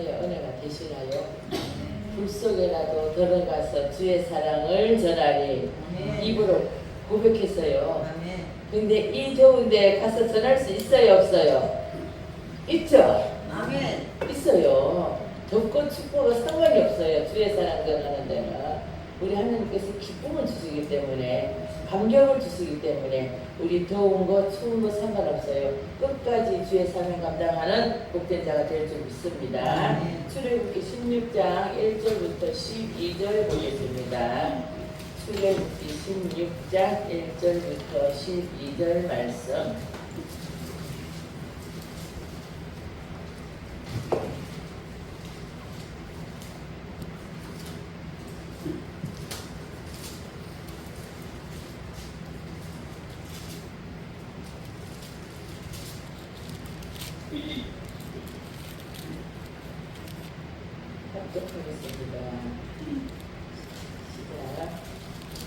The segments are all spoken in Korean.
사이에 은혜가 되시나요? 불 속에라도 들어가서 주의 사랑을 전하리. 입으로 고백했어요. 근데 이 더운데 가서 전할 수 있어요, 없어요? 있죠? 아멘. 있어요. 덥고 춥고가 상관이 없어요. 주의 사랑 전하는 데는. 우리 하나님께서 기쁨을 주시기 때문에, 감격을 주시기 때문에 우리 더운 거 추운 거 상관없어요. 끝까지 주의 사명 감당하는 복된 자가 될 줄 믿습니다. 출애굽기 16장 1절부터 12절 보겠습니다. 출애굽기 16장 1절부터 12절 말씀.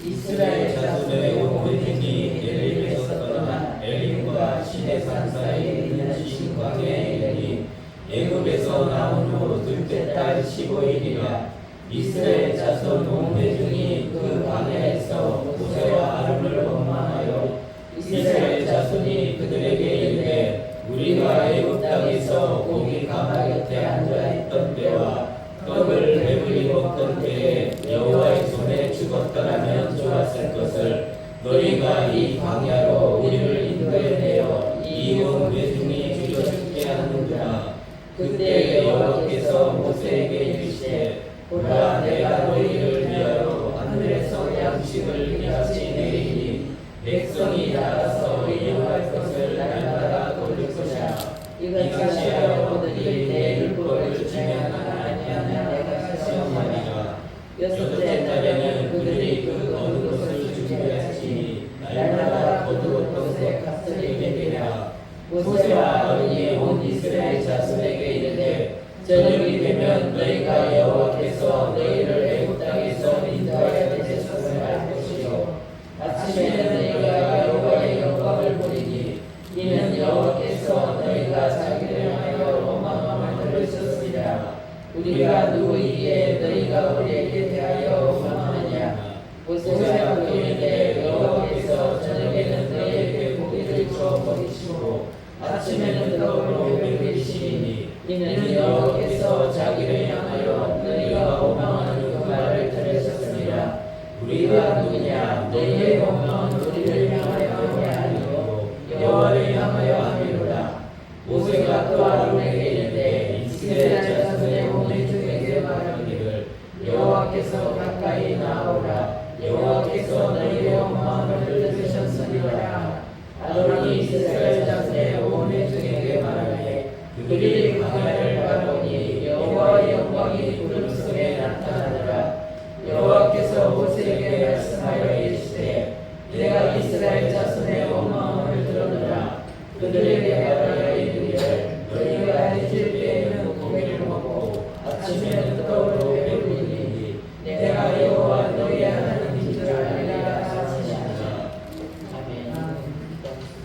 이스라엘 자손의 오므리니 엘림에서 떠나 엘림과 시내산 사이에 있는 신광야에 이르니 애굽에서 나온 후 둘째 달 15일이라. 이스라엘 자손 온 회중이 그 광야에서 모세와 아론을 원망하여 이스라엘 자손이 그들에게 이르되 우리가 애굽 땅에서 고기 가마 곁에 앉아 있던 때와 떡을 배불리 먹던 때에 여호와의 손에 죽었더라면 좋았을 것을 너희가 이 광야로 우리를 인도해내어 이 온 회중이 죽여 죽게 하는구나. 그때 여호와께서 모세에게 이르시되 보라, 내가 너희를 위하여 하늘에서 양식을 이같이 내리니 백성이 나가서 일용할 것을 날마다 돌릴 것이라. 이같이 하여 그들이 내 율법을 지키면 아니하면 내가 시험하리라. 여섯째 달에는 그들이 그 얻은 것을 준비하시니 날마다 거두었던 것의 값을 매기라. 모세와 아론이 온 이스라엘 자손에게 이르되 저녁이 되면 너희가 여호와께서 너희를 애굽 땅에서 인도하여 내셨음을 알 것이요 아침에는 너희가 여호와의 영광을 보리니 이는 여호와께서 너희가 자기를 향하여 원망함을 들으셨으리라. 우리가 누구이기에 너희가 우리에게 대하여 원망하느냐. 모세가 그에게 여호와께서 저녁에는 너희에게 고기를 주어 먹이시고 아침에는 떡으로 먹이시니 이는 여호와께서 자기를 향하여 너희가 원망하는 그 말을 들으셨습니다. 우리가 누구냐. 너희의 원망은 우리를 향하여 아니요 여호와를 향하여 함이로라. 모세가 또 아론에게 이르되 이스라엘 자손의 온 회중에게 말하기를 여호와께서 가까이 나오라. 여호와께서 너희의 원망을 들으셨으리라. 아론이 이스라엘 자손의 온 회중에게 말하되 그들이 광야를 가보니 여호와의 영광이 구름 속에 나타나더라. 여호와께서 모세에게 말씀하여 이르시되 내가 이스라엘 자손의 원망을 들었노라. 그들에게 말하여 이르기를 너희가 해질 때에는 고기를 먹고 아침에는 떡으로 배부르니 내가 여호와 너희 하나님인 줄 알리라 하시니라. 아멘.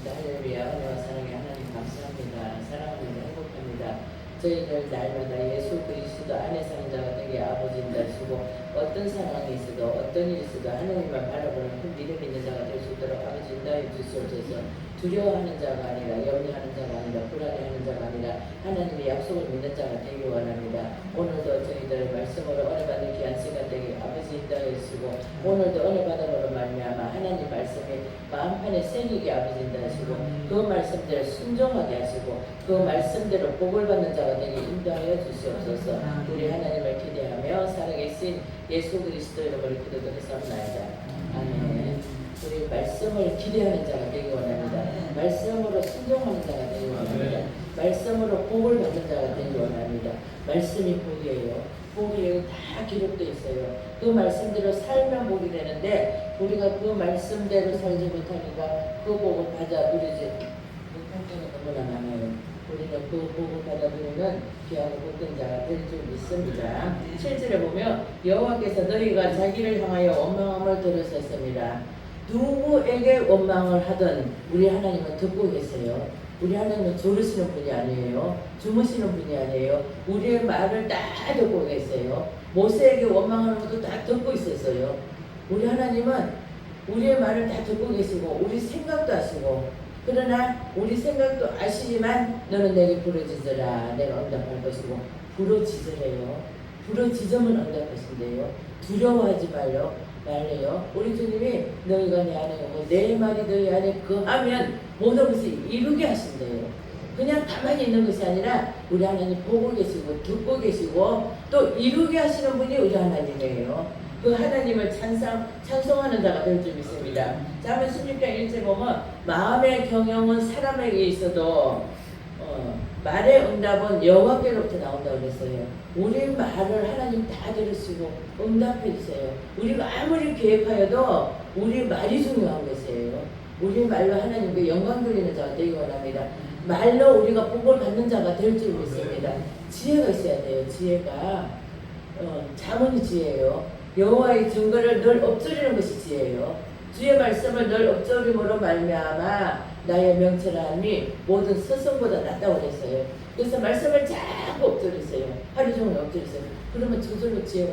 할렐루야. 은혜와 사랑의 하나님 감사합니다. 사랑합니다. 행복합니다. 저희들 날마다 예수 그리스도 안에 사는 자가 되게 아버지 인도하시고 어떤 상황이 있어도 어떤 일이 있어도 하나님만 바라보는 큰 믿음 있는 자가 될 수 있도록 아버지 인도해 주시옵소서. 두려워하는 자가 아니라 염려하는 자가 아니라 불안해하는 자가 아니라 하나님의 약속을 믿는 자가 되기 원합니다. 오늘도 저희들의 말씀으로 은혜 받는 귀한 시간 되게 아버지 인도해 주시고 오늘도 은혜 받음으로 말미암아 하나님 말씀이 마음판에 새기게 아버지 인도하시고 그 말씀대로 순종하게 하시고 그 말씀대로 복을 받는 자가 되게 인도하여 주시옵소서. 우리 하나님을 기대하며 살아계신 예수 그리스도 이름으로 기도드렸사옵나이다. 아멘. 우리 말씀을 기대하는 자가 되기 원합니다. 말씀으로 순종하는 자가 되기 원합니다. 말씀으로 복을 받는 자가 되기 원합니다. 말씀이 복이에요. 복이 다 기록되어 있어요. 그 말씀대로 살면 복이 되는데 우리가 그 말씀대로 살지 못하니까 그 복을 받아 누리지 못할 때가 너무나 많아요. 우리는 그 복을 받아 누리는 귀하고 복된 자가 될 줄 믿습니다. 7절에 보면 여호와께서 너희가 자기를 향하여 원망함을 들으셨습니다. 누구에게 원망을 하든 우리 하나님은 듣고 계세요. 우리 하나님은 조르시는 분이 아니에요. 주무시는 분이 아니에요. 우리의 말을 다 듣고 계세요. 모세에게 원망하는 것도 다 듣고 있었어요. 우리 하나님은 우리의 말을 다 듣고 계시고 우리 생각도 아시고, 그러나 우리 생각도 아시지만 너는 내게 부르짖으라 내가 응답할 것이고, 부르짖으래요. 부르짖으면 응답하신대요. 두려워하지 말래요. 우리 주님이 너희가 내 안에 오고 내 말이 너희 안에 거하면 모든 것을 이루게 하신대요. 그냥 가만히 있는 것이 아니라 우리 하나님 보고 계시고 듣고 계시고 또 이루게 하시는 분이 우리 하나님이에요. 그 하나님을 찬송하는 자가 될 줄 믿습니다. 잠언 16장 1절 보면 마음의 경영은 사람에게 있어도 말의 응답은 여호와께로부터 나온다고 그랬어요. 우리 말을 하나님 다 들으시고 응답해 주세요. 우리가 아무리 계획하여도 우리 말이 중요한 것이에요. 우리 말로 하나님께 영광 돌리는 자가 되기 원합니다. 말로 우리가 복을 받는 자가 될 줄 믿습니다. 지혜가 있어야 돼요. 지혜가 자문이 지혜예요. 여호와의 증거를 늘 엎드리는 것이 지혜예요. 주의 말씀을 늘 엎드림으로 말미암아 나의 명철함이 모든 스승보다 낫다고 그랬어요. 그래서 말씀을 자꾸 엎드리세요. 하루 종일 엎드리세요. 그러면 저절로 지혜가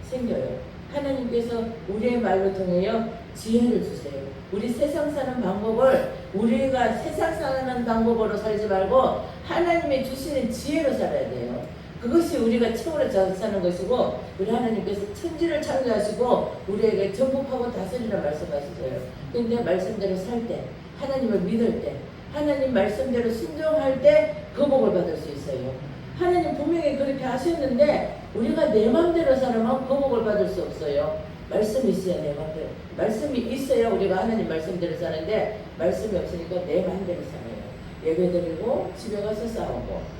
생겨요. 하나님께서 우리의 말로 통하여 지혜를 주세요. 우리 세상 사는 방법을 우리가 세상 사는 방법으로 살지 말고 하나님이 주시는 지혜로 살아야 돼요. 그것이 우리가 최고로 사는 것이고, 우리 하나님께서 천지를 창조하시고 우리에게 정복하고 다스리라 말씀하셨어요. 근데 말씀대로 살 때, 하나님을 믿을 때, 하나님 말씀대로 순종할 때 그 복을 받을 수 있어요. 하나님 분명히 그렇게 하셨는데 우리가 내 마음대로 살아면 그 복을 받을 수 없어요. 말씀이 있어야 내 마음대로. 말씀이 있어야 우리가 하나님 말씀대로 사는데 말씀이 없으니까 내 마음대로 살아요. 예배드리고 집에 가서 싸우고,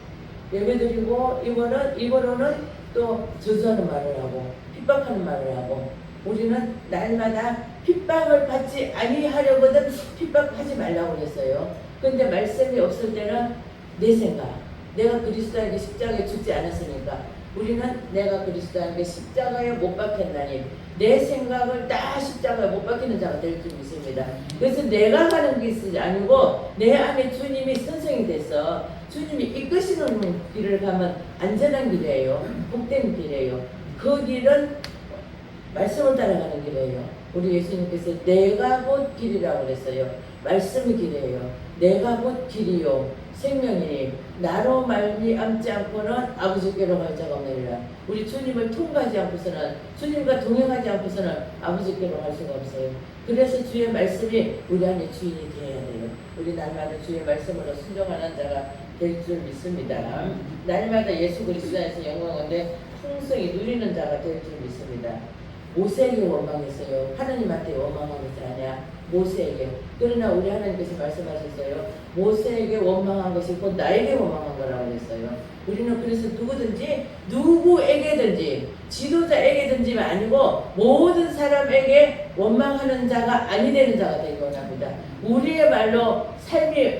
예배드리고 입으로는 또 저주하는 말을 하고 핍박하는 말을 하고, 우리는 날마다 핍박을 받지 아니하려거든 핍박하지 말라고 그랬어요. 근데 말씀이 없을 때는 내 생각, 내가 그리스도에게 십자가에 죽지 않았으니까 우리는 내가 그리스도에게 십자가에 못 박혔나니 내 생각을 다 십자가에 못 박히는 자가 될 줄 믿습니다. 그래서 내가 가는 길이 아니고 내 안에 주님이 선생이 돼서 주님이 이끄시는 길을 가면 안전한 길이에요. 복된 길이에요. 그 길은 말씀을 따라가는 길이에요. 우리 예수님께서 내가 곧 길이라고 그랬어요. 말씀이 길이에요. 내가 곧 길이요 생명이니 나로 말미암지 않고는 아버지께로 갈 자가 없느니라. 우리 주님을 통과하지 않고서는, 주님과 동행하지 않고서는 아버지께로 갈 수가 없어요. 그래서 주의 말씀이 우리 안에 주인이 되어야 돼요. 우리 날마다 주의 말씀으로 순종하는 자가 될 줄 믿습니다. 날마다 예수 그리스도 안에서 영광인데 풍성히 누리는 자가 될 줄 믿습니다. 모세에게 원망했어요. 하나님한테 원망한 것이 아니야. 모세에게. 그러나 우리 하나님께서 말씀하셨어요. 모세에게 원망한 것이 곧 나에게 원망한 거라고 했어요. 우리는 그래서 누구에게든지 지도자에게든지 아니고 모든 사람에게 원망하는 자가 아니 되는 자가 되기 원합니다. 우리의 말로 삶이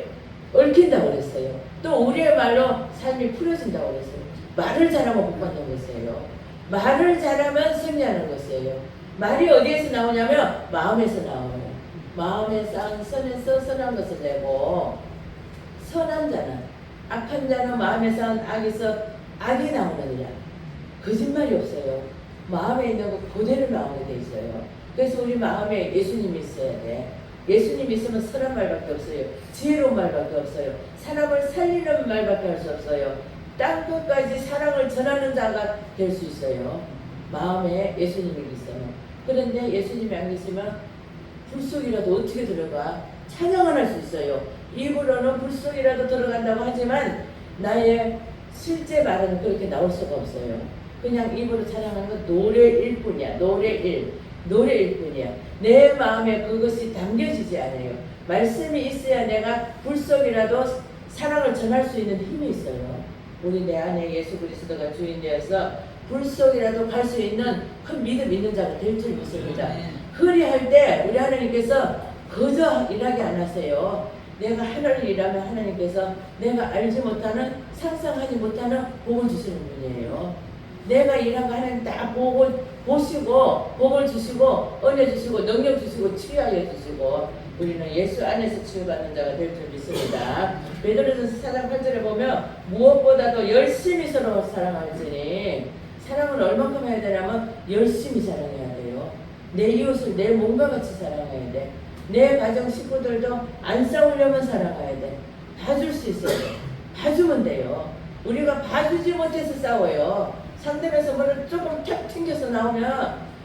얽힌다고 그랬어요. 또 우리의 말로 삶이 풀어진다고 그랬어요. 말을 잘하면 복 받는 것이에요. 말을 잘하면 승리하는 것이에요. 말이 어디에서 나오냐면 마음에서 나와요. 마음에 쌓은 선에서 선한 것을 내고, 선한 자는, 악한 자는 마음에 쌓은 악에서 악이 나오느니라. 거짓말이 없어요. 마음에 있는 것 그대로 나오게 돼 있어요. 그래서 우리 마음에 예수님이 있어야 돼. 예수님이 있으면 선한 말밖에 없어요. 지혜로운 말밖에 없어요. 사람을 살리는 말밖에 할 수 없어요. 땅끝까지 사랑을 전하는 자가 될 수 있어요. 마음에 예수님이 있어요. 그런데 예수님이 안 계시면 불 속이라도 어떻게 들어가? 찬양을 할 수 있어요. 입으로는 불 속이라도 들어간다고 하지만 나의 실제 말은 그렇게 나올 수가 없어요. 그냥 입으로 찬양하는 건 노래일 뿐이야. 노래일 뿐이야. 내 마음에 그것이 담겨지지 않아요. 말씀이 있어야 내가 불 속이라도 사랑을 전할 수 있는 힘이 있어요. 우리 내 안에 예수 그리스도가 주인 되어서 불 속이라도 갈 수 있는 큰 믿음 있는 자가 될 줄 믿습니다. 그리할 때 우리 하나님께서 거저 일하게 안 하세요. 내가 하나를 일하면 하나님께서 내가 알지 못하는, 상상하지 못하는 복을 주시는 분이에요. 내가 일한 거 하나님 다 복을 보시고 복을 주시고 은혜 주시고 능력 주시고 치유하여 주시고 우리는 예수 안에서 치유받는 자가 될 줄 믿습니다. 베드로전서 4장 8절에 보면 무엇보다도 열심히 서로 사랑할지니, 사랑은 얼마큼 해야 되냐면 열심히 사랑해야 돼요. 내 이웃을 내 몸과 같이 사랑해야 돼. 내 가정 식구들도 안 싸우려면 사랑해야 돼. 봐줄 수 있어야 돼. 봐주면 돼요. 우리가 봐주지 못해서 싸워요. 상대에서 뭐를 조금 탁 튕겨서 나오면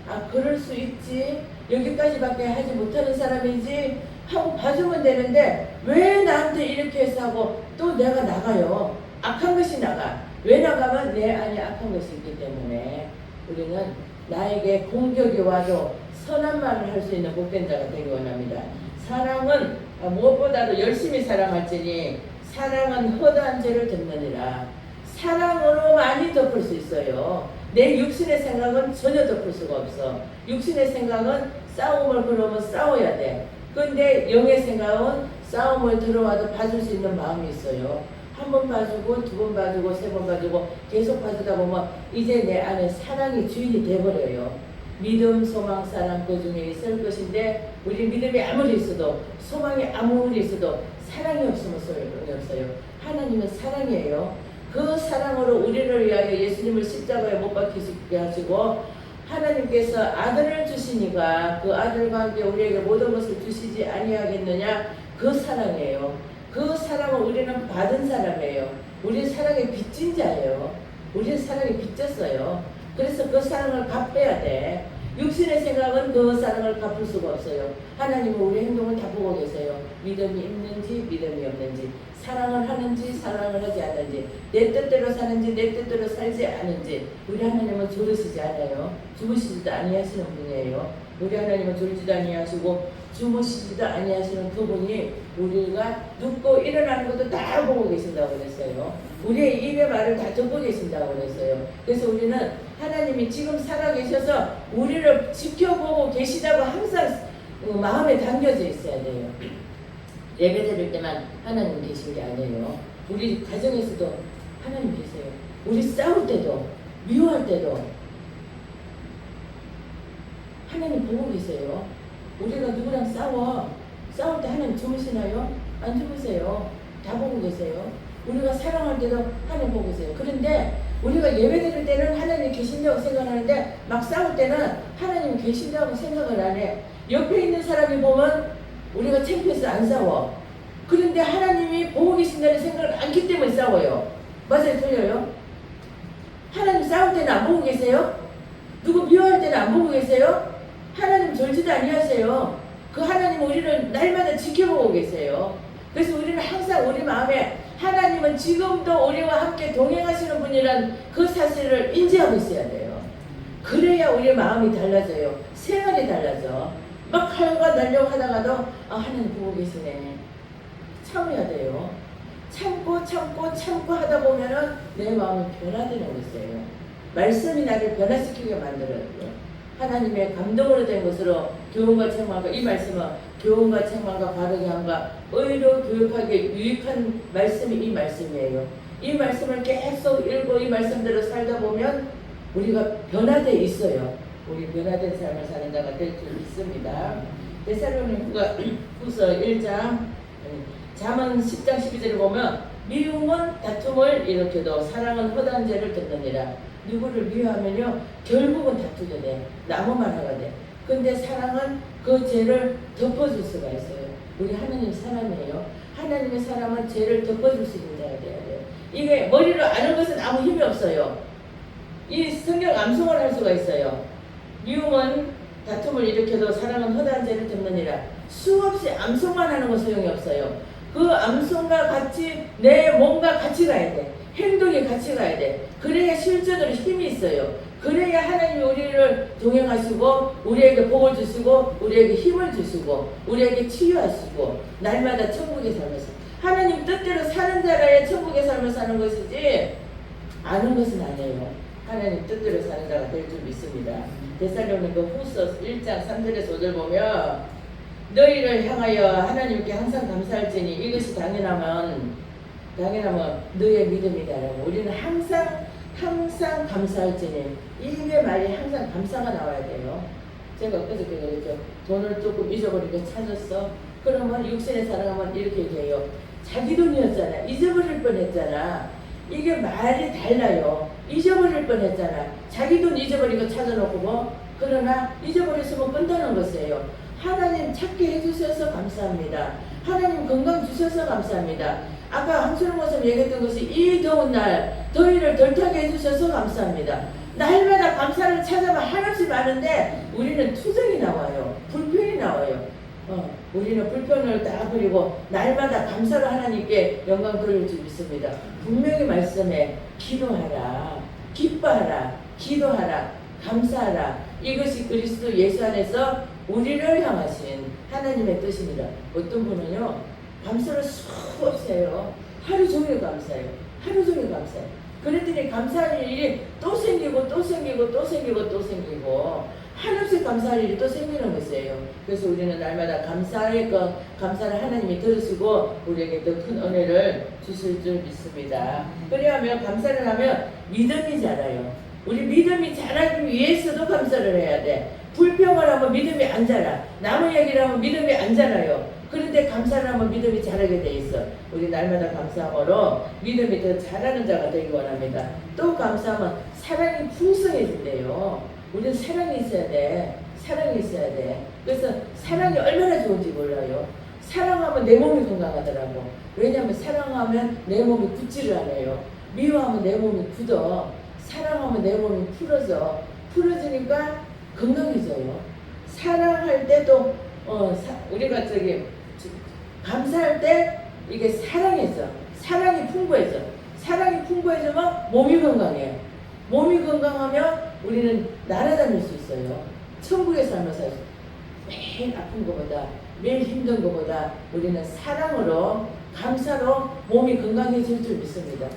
아 그럴 수 있지, 여기까지밖에 하지 못하는 사람이지 하고 봐주면 되는데 왜 나한테 이렇게 해서 하고 또 내가 나가요. 악한 것이 나가. 왜 나가면 내 안에 악한 것이 있기 때문에 우리는 나에게 공격이 와도 선한 말을 할 수 있는 복된 자가 되기 원합니다. 사랑은 무엇보다도 열심히 사랑할지니 사랑은 허다한 죄를 덮느니라. 사랑으로 많이 덮을 수 있어요. 내 육신의 생각은 전혀 덮을 수가 없어. 육신의 생각은 싸움을 걸으면 싸워야 돼. 근데 영의 생각은 싸움을 들어와도 봐줄 수 있는 마음이 있어요. 한 번 봐주고 두 번 봐주고 세 번 봐주고 계속 봐주다 보면 이제 내 안에 사랑이 주인이 돼버려요. 믿음, 소망, 사랑 그 중에 있을 것인데 우리 믿음이 아무리 있어도 소망이 아무리 있어도 사랑이 없으면 소용이 없어요. 하나님은 사랑이에요. 그 사랑으로 우리를 위하여 예수님을 십자가에 못 박히게 하시고 하나님께서 아들을 주시니까 그 아들과 함께 우리에게 모든 것을 주시지 아니하겠느냐. 그 사랑이에요. 그 사랑을 우리는 받은 사람이에요. 우리 사랑에 빚진 자예요. 우리 사랑에 빚졌어요. 그래서 그 사랑을 갚아야 돼. 육신의 생각은 그 사랑을 갚을 수가 없어요. 하나님은 우리 행동을 다 보고 계세요. 믿음이 있는지 믿음이 없는지, 사랑을 하는지 사랑을 하지 않는지, 내 뜻대로 사는지 내 뜻대로 살지 않은지. 우리 하나님은 졸으시지 않아요. 주무시지도 아니하시는 분이에요. 우리 하나님은 졸지도 아니하시고 주무시지도 아니하시는 그분이 우리가 눕고 일어나는 것도 다 보고 계신다고 그랬어요. 우리의 입의 말을 다 듣고 계신다고 그랬어요. 그래서 우리는 하나님이 지금 살아계셔서 우리를 지켜보고 계시다고 항상 마음에 담겨져 있어야 돼요. 예배 드릴 때만 하나님 계신 게 아니에요. 우리 가정에서도 하나님 계세요. 우리 싸울 때도 미워할 때도 하나님 보고 계세요. 우리가 누구랑 싸울 때 하나님 주무시나요? 안 주무세요. 다 보고 계세요. 우리가 사랑할 때도 하나님 보고 계세요. 그런데 우리가 예배 드릴 때는 하나님 계신다고 생각하는데 막 싸울 때는 하나님 계신다고 생각을 안 해. 옆에 있는 사람이 보면 우리가 창피해서 안 싸워. 그런데 하나님이 보고 계신다는 생각을 안기 때문에 싸워요. 맞아요? 틀려요? 하나님 싸울 때는 안 보고 계세요? 누구 미워할 때는 안 보고 계세요? 하나님 졸지도 아니하세요. 그 하나님은 우리를 날마다 지켜보고 계세요. 그래서 우리는 항상 우리 마음에 하나님은 지금도 우리와 함께 동행하시는 분이란 그 사실을 인지하고 있어야 돼요. 그래야 우리의 마음이 달라져요. 생활이 달라져. 막 칼과 날려고 하다가도 하나님 보고 계시네. 참아야 돼요. 참고 하다 보면은 내 마음이 변화되는 것이에요. 말씀이 나를 변화시키게 만들어요. 하나님의 감동으로 된 것으로 교훈과 책망과, 이 말씀은 교훈과 책망과 바르게 함과 의로 교육하게 유익한 말씀이 이 말씀이에요. 이 말씀을 계속 읽고 이 말씀대로 살다 보면 우리가 변화되어 있어요. 우리 변화된 삶을 사는 자가 될 줄 믿습니다. 데살로니가 후서 1장 잠언 10장 12절을 보면 미움은 다툼을 일으켜도 사랑은 허다한 죄를 덮느니라. 누구를 미워하면요 결국은 다투게 돼. 나무만 하게 돼. 근데 사랑은 그 죄를 덮어줄 수가 있어요. 우리 하나님 사람이에요. 하나님의 사람은 죄를 덮어줄 수 있는 자가 돼야 돼요. 이게 머리로 아는 것은 아무 힘이 없어요. 이 성경 암송을 할 수가 있어요. 미움은 다툼을 일으켜도 사랑은 허다한 죄를 덮느니라. 수없이 암송만 하는 건 소용이 없어요. 그 암송과 같이 내 몸과 같이 가야 돼. 행동이 같이 가야 돼. 그래야 실제로 힘이 있어요. 그래야 하나님이 우리를 동행하시고 우리에게 복을 주시고 우리에게 힘을 주시고 우리에게 치유하시고 날마다 천국의 삶을 사. 하나님 뜻대로 사는 자라야 천국의 삶을 사는 것이지 아는 것은 아니에요. 하나님 뜻대로 사는 자가 될 줄 믿습니다. 데살로니가 후서 1장 3절에서 5절 보면 너희를 향하여 하나님께 항상 감사할지니 이것이 당연하면 너의 믿음이다라고. 우리는 항상 감사할지니 입의 말이 항상 감사가 나와야 돼요. 제가 엊그저께 그랬죠. 돈을 조금 잊어버리고 찾았어. 그러면 육신의 사랑하면 이렇게 얘기해요. 자기 돈이었잖아. 잊어버릴 뻔했잖아. 이게 말이 달라요. 잊어버릴 뻔했잖아. 자기 돈 잊어버리고 찾아놓고 뭐 그러나 잊어버렸으면 끝나는 것이에요. 하나님 찾게 해주셔서 감사합니다. 하나님 건강 주셔서 감사합니다. 아까 한철 모습 얘기했던 것이 이 더운 날 더위를 덜 타게 해주셔서 감사합니다. 날마다 감사를 찾아봐 한없이 많은데 우리는 투정이 나와요. 불평이 나와요. 우리는 불평을 다 버리고 날마다 감사로 하나님께 영광 돌릴 줄 믿습니다. 분명히 말씀에 기도하라, 기뻐하라, 기도하라, 감사하라. 이것이 그리스도 예수 안에서 우리를 향하신 하나님의 뜻입니다. 어떤 분은요 감사를 수없이 해요. 하루 종일 감사해요. 하루 종일 감사해요. 그랬더니 감사할 일이 또 생기고 또 생기고 또 생기고 또 생기고 한없이 감사할 일이 또 생기는 것이에요. 그래서 우리는 날마다 감사를 하나님이 들으시고 우리에게 더 큰 은혜를 주실 줄 믿습니다. 그래야면 감사를 하면 믿음이 자라요. 우리 믿음이 자라기 위해서도 감사를 해야 돼. 불평을 하면 믿음이 안 자라. 남의 얘기를 하면 믿음이 안 자라요. 그런데 감사를 하면 믿음이 자라게 돼 있어. 우리 날마다 감사함으로 믿음이 더 자라는 자가 되기 원합니다. 또 감사하면 사랑이 풍성해진대요. 우리는 사랑이 있어야 돼. 사랑이 있어야 돼. 그래서 사랑이 얼마나 좋은지 몰라요. 사랑하면 내 몸이 건강하더라고. 왜냐하면 사랑하면 내 몸이 굳지를 않아요. 미워하면 내 몸이 굳어. 사랑하면 내 몸이 풀어지니까 건강해져요. 사랑할 때도 우리가 감사할 때 이게 사랑해져. 사랑이 풍부해져. 사랑이 풍부해지면 몸이 건강해요. 몸이 건강하면 우리는 날아다닐 수 있어요. 천국의 삶을 살 수 있어요. 매일 아픈 것보다 매일 힘든 것보다 우리는 사랑으로 감사로 몸이 건강해질 줄 믿습니다.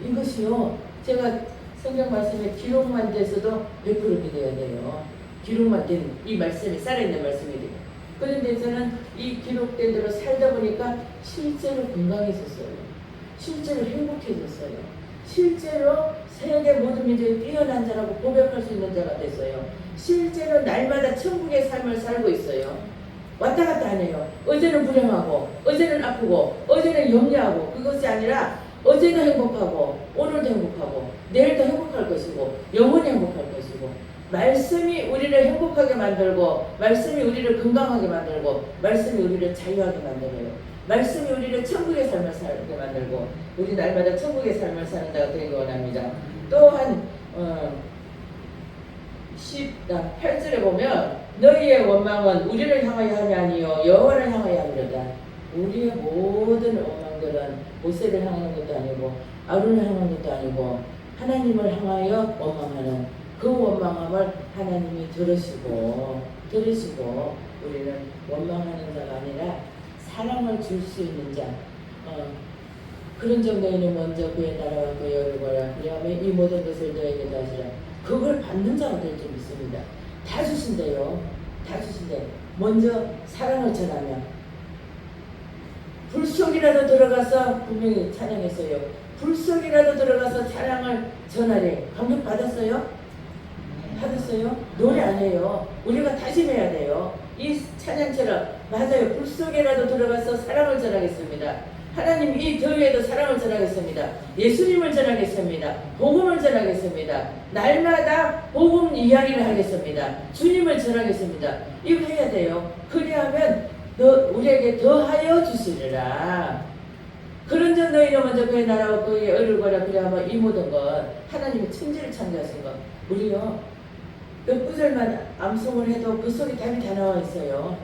이것이요 제가 성경 말씀에 기록만 돼서도 100% 믿어야 돼요. 기록만 된 이 말씀이 살아있는 말씀이 돼요. 그런데 저는 이 기록된 대로 살다 보니까 실제로 건강해졌어요. 실제로 행복해졌어요. 실제로 세계 모든 민족이 뛰어난 자라고 고백할 수 있는 자가 됐어요. 실제로 날마다 천국의 삶을 살고 있어요. 왔다 갔다 하네요. 어제는 불행하고 어제는 아프고 어제는 염려하고 그것이 아니라 어제도 행복하고 오늘도 행복하고 내일도 행복할 것이고 영원히 행복할 것이고 말씀이 우리를 행복하게 만들고 말씀이 우리를 건강하게 만들고 말씀이 우리를 자유하게 만들어요. 말씀이 우리를 천국의 삶을 살게 만들고 우리 날마다 천국의 삶을 사는 자가 되기 원합니다. 또한 18절에 보면 너희의 원망은 우리를 향하여 함이 아니요 여호와를 향하여 함이로다. 우리의 모든 원망들은 모세를 향하는 것도 아니고 아론을 향하는 것도 아니고 하나님을 향하여 원망하는 그 원망함을 하나님이 들으시고 우리는 원망하는 자가 아니라 사랑을 줄 수 있는 자 그런 정도에는 먼저 그의 나라와 그의 얼굴과 그리하면 이 모든 것을 너에게 하시라. 그걸 받는 자가 될 줄 믿습니다. 다 주신대요. 다 주신대. 먼저 사랑을 전하면 불 속이라도 들어가서 분명히 찬양했어요. 불 속이라도 들어가서 찬양을 전하래. 감격 받았어요? 받았어요? 노래 안 해요. 우리가 다짐해야 돼요. 이 찬양처럼 맞아요. 불 속에라도 들어가서 사랑을 전하겠습니다. 하나님 이 더위에도 사랑을 전하겠습니다. 예수님을 전하겠습니다. 복음을 전하겠습니다. 날마다 복음 이야기를 하겠습니다. 주님을 전하겠습니다. 이거 해야 돼요. 그리하면 우리에게 더하여 주시리라. 그런즉 너희는 먼저 그의 나라와 그의 의를 그리하면 이 모든 것 하나님의 천지를 창조하신 것 우리요 몇 구절만 암송을 해도 그 속에 답이 다 나와 있어요.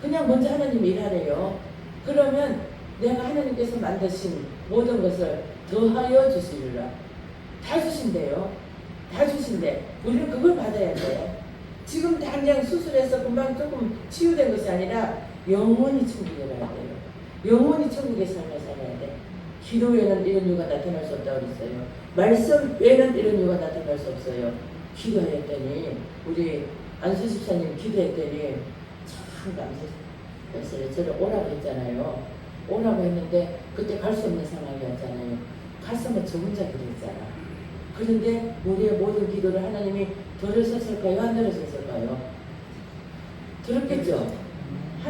그냥 먼저 하나님 일하래요. 그러면 내가 하나님께서 만드신 모든 것을 더하여 주시리라. 다 주신대요. 다 주신대. 우리는 그걸 받아야 돼요. 지금 당장 수술해서 금방 조금 치유된 것이 아니라 영원히 천국에 가야 돼요. 영원히 천국의 삶을 살아야 돼. 기도 외에는 이런 이유가 나타날 수 없다고 그랬어요. 말씀 외에는 이런 이유가 나타날 수 없어요. 기도했더니 우리 안수 집사님 기도했더니 참 감사했어요. 저를 오라고 했잖아요. 오라고 했는데 그때 갈 수 없는 상황이었잖아요. 갔으면 저 혼자 기도했잖아. 그런데 우리의 모든 기도를 하나님이 들으셨을까요? 안 들으셨을까요? 들었겠죠?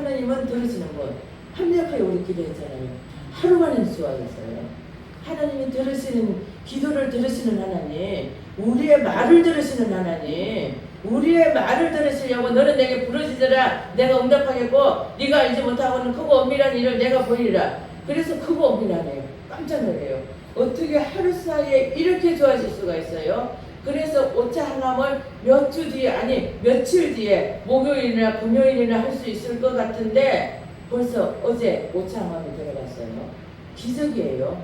하나님은 들으시는 분. 합력하여 우리 기도했잖아요. 하루 만에 수하겠어요. 하나님이 들으시는 기도를 들으시는 하나님, 우리의 말을 들으시는 하나님, 우리의 말을 들으시려고 너는 내게 부르짖으라 내가 응답하겠고 네가 알지 못하고는 크고 엄밀한 일을 내가 보이리라. 그래서 크고 엄밀하네요. 깜짝 놀래요. 어떻게 하루 사이에 이렇게 좋아질 수가 있어요? 그래서 오차 항암을 몇 주 뒤에 아니 며칠 뒤에 목요일이나 금요일이나 할 수 있을 것 같은데 벌써 어제 오차 항암이 들어갔어요. 기적이에요.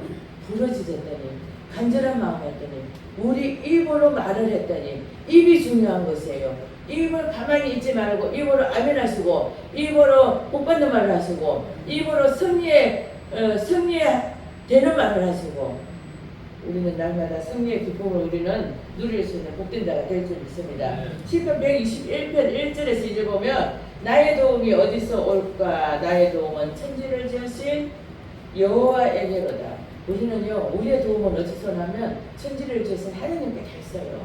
부러지셨더니 간절한 마음이었더니 우리 입으로 말을 했더니 입이 중요한 것이에요. 입을 가만히 있지 말고 입으로 아멘 하시고 입으로 복 받는 말을 하시고 입으로 승리에 되는 말을 하시고 우리는 날마다 승리의 기쁨을 우리는 누릴 수 있는 복된 자가 될 줄 믿습니다. 시편 121편 1절에서 이제 보면 나의 도움이 어디서 올까? 나의 도움은 천지를 지으신 여호와에게로다. 우리는요 우리의 도움은 어디서 나면 천지를 지으신 하나님께 다 있어요.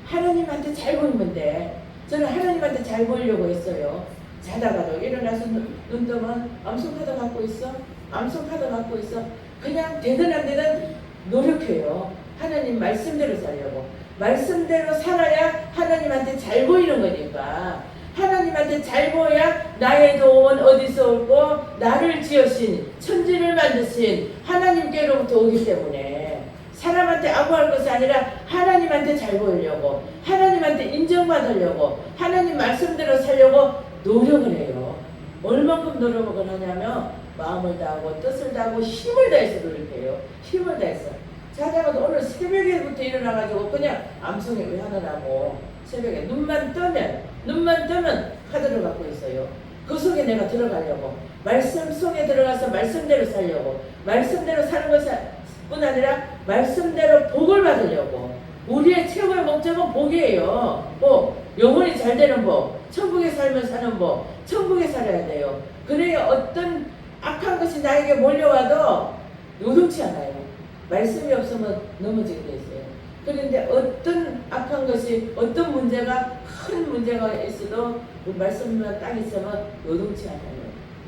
하나님한테 잘 보이면 돼. 저는 하나님한테 잘 보이려고 했어요. 자다가도 일어나서 눈 뜨면 암송카드 갖고 있어? 암송카드 갖고 있어? 그냥 되든 안 되든 노력해요. 하나님 말씀대로 살려고. 말씀대로 살아야 하나님한테 잘 보이는 거니까. 하나님한테 잘 보여야 나의 도움은 어디서 올고 나를 지으신 천지를 만드신 하나님께로부터 오기 때문에 사람한테 아부할 것이 아니라 하나님한테 잘 보이려고 하나님한테 인정받으려고 하나님 말씀대로 살려고 노력을 해요. 얼만큼 노력을 하냐면 마음을 다하고 뜻을 다하고 힘을 다해서 노력해요. 힘을 다해서. 자다가도 오늘 새벽에부터 일어나가지고 그냥 암송에 왜 하느라고 새벽에 눈만 뜨면 카드를 갖고 있어요. 그 속에 내가 들어가려고 말씀 속에 들어가서 말씀대로 살려고 말씀대로 사는 것뿐 아니라 말씀대로 복을 받으려고 우리의 최고의 목적은 복이에요. 복, 영혼이 잘 되는 복, 천국에 살면 사는 복, 천국에 살아야 돼요. 그래야 어떤 악한 것이 나에게 몰려와도 요동치 않아요. 말씀이 없으면 넘어지게 돼 있어요. 그런데 어떤 악한 것이 어떤 문제가 큰 문제가 있어도 그 말씀만 딱 있으면 요동치 않아요.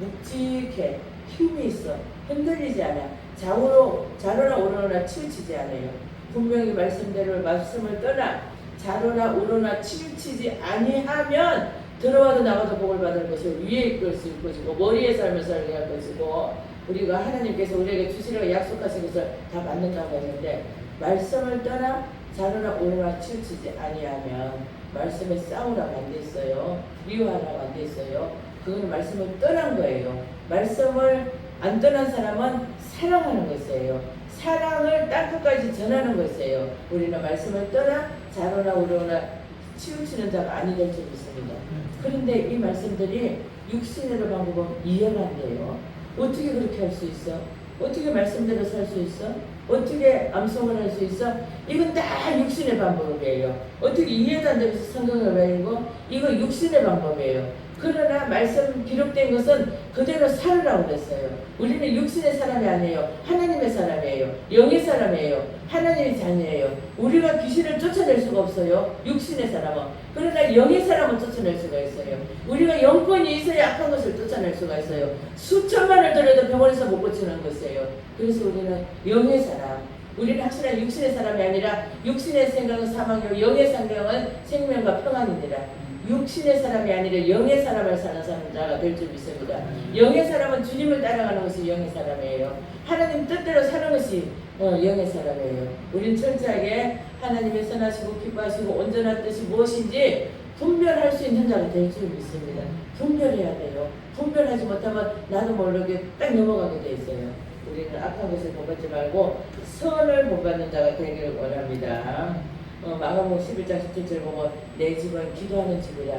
묵직해 힘이 있어 흔들리지 않아 좌로나 우로나 치우치지 않아요. 분명히 말씀대로 말씀을 떠나 좌로나 우로나 치우치지 아니하면 들어와도 나와도 복을 받을 것이고 위에 있을 것이고 머리에 삶을 살게 할 것이고 우리가 하나님께서 우리에게 주시려고 약속하신 것을 다 받는다고 했는데 말씀을 떠나 좌로나 우로나 치우치지 아니하면 말씀에 싸우라고 안 돼 있어요. 미워하라고 안 돼 있어요. 그건 말씀을 떠난 거예요. 말씀을 안 떠난 사람은 사랑하는 것이에요. 사랑을 땅끝까지 전하는 것이에요. 우리는 말씀을 떠나 좌로나 우로나 치우치는 자가 아니 될 줄 믿습니다. 그런데 이 말씀들이 육신으로 방법은 이해가 안 돼요. 어떻게 그렇게 할 수 있어? 어떻게 말씀대로 살 수 있어? 어떻게 암송을 할 수 있어? 이건 다 육신의 방법이에요. 어떻게 이해도 안 되면서 성경을 외우고 이거 육신의 방법이에요. 그러나 말씀 기록된 것은 그대로 살으라고 그랬어요. 우리는 육신의 사람이 아니에요. 하나님의 사람이에요. 영의 사람이에요. 하나님의 자녀예요. 우리가 귀신을 쫓아낼 수가 없어요. 육신의 사람은. 그러나 영의 사람은 쫓아낼 수가 있어요. 우리가 영권이 있어야 악한 것을 쫓아낼 수가 있어요. 수천만을 들여도 병원에서 못 고치는 것이에요. 그래서 우리는 영의 사람. 우리는 확실한 육신의 사람이 아니라 육신의 생각은 사망이고 영의 생각은 생명과 평안입니다. 육신의 사람이 아니라 영의 사람을 사는 자가 될 줄 믿습니다. 영의 사람은 주님을 따라가는 것이 영의 사람이에요. 하나님 뜻대로 사는 것이 영의 사람이에요. 우린 철저하게 하나님의 선하시고 기뻐하시고 온전한 뜻이 무엇인지 분별할 수 있는 자가 될 줄 믿습니다. 분별해야 돼요. 분별하지 못하면 나도 모르게 딱 넘어가게 돼 있어요. 우리는 악한 것을 본받지 말고 선을 본받는 자가 되기를 원합니다. 마가복음 11장 17절 보고 내 집은 기도하는 집이라.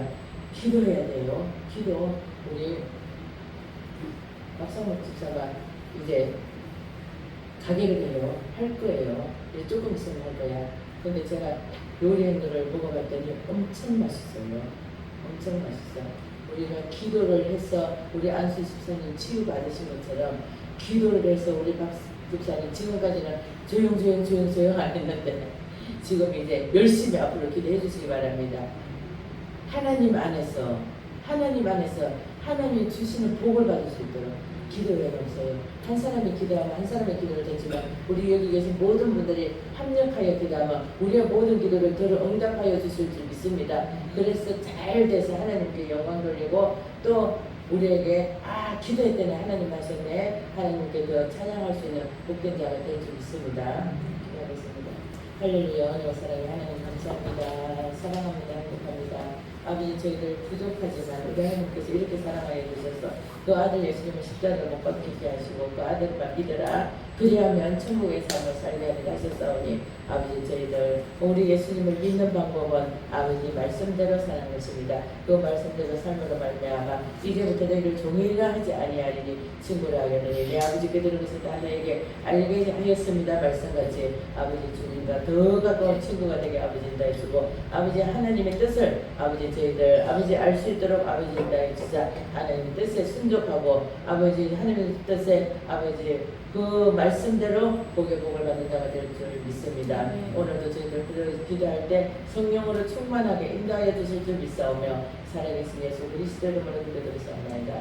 기도해야 돼요. 기도. 우리 박상욱 집사가 이제 가게를 해요. 할 거예요. 이제 조금 있으면 할 거야. 근데 제가 요리한 거를 먹어봤더니 엄청 맛있어요. 엄청 맛있어. 우리가 기도를 해서 우리 안수 집사님 치유 받으신 것처럼 기도를 해서 우리 박 집사님 지금까지는 조용 안 했는데 지금 이제 열심히 앞으로 기도해 주시기 바랍니다. 하나님 안에서 하나님이 주시는 복을 받을 수 있도록 기도해 보세요. 한 사람이 기도하면 한 사람의 기도를 듣지만 우리 여기 계신 모든 분들이 합력하여 기도하면 우리의 모든 기도를 더 응답하여 주실 줄 믿습니다. 그래서 잘 돼서 하나님께 영광 돌리고 또 우리에게 기도했더니 하나님 하셨네, 하나님께 더 찬양할 수 있는 복된 자가 될 줄 믿습니다. 기도하겠습니다. 할렐루야. 내 사랑의 하나님 감사합니다. 사랑합니다. 행복합니다. 아버지, 저희들 부족하지만 우리 하나님께서 이렇게 사랑하여 주셔서 그 아들 예수님을 십자가를 못 박히게 하시고 그 아들만 믿어라 그리하면 천국의 삶을 살게 하리라 하셨사오니 아버지, 저희들 우리 예수님을 믿는 방법은 아버지 말씀대로 사는 것입니다. 그 말씀대로 삶으로 말미암아 이제부터 너희를 종이라 하지 아니하리니 친구라 하겠느니 내 아버지 그들은 것을 다 너에게 알게 하였습니다. 말씀같이 아버지 주님과 더 가까운 친구가 되게 아버지 인도해주고 아버지 하나님의 뜻을 아버지 저희들 아버지 알 수 있도록 아버지 인도해 주사 하나님의 뜻에 순종하고 아버지 하나님의 뜻에 아버지 그 말씀대로 복의 복을 받는 자가 될 줄 믿습니다. 오늘도 저희들 기도할 때 성령으로 충만하게 인도하여 주실 줄 믿사오며 살아계신 예수 그리스도 이름으로 기도드리사옵나이다.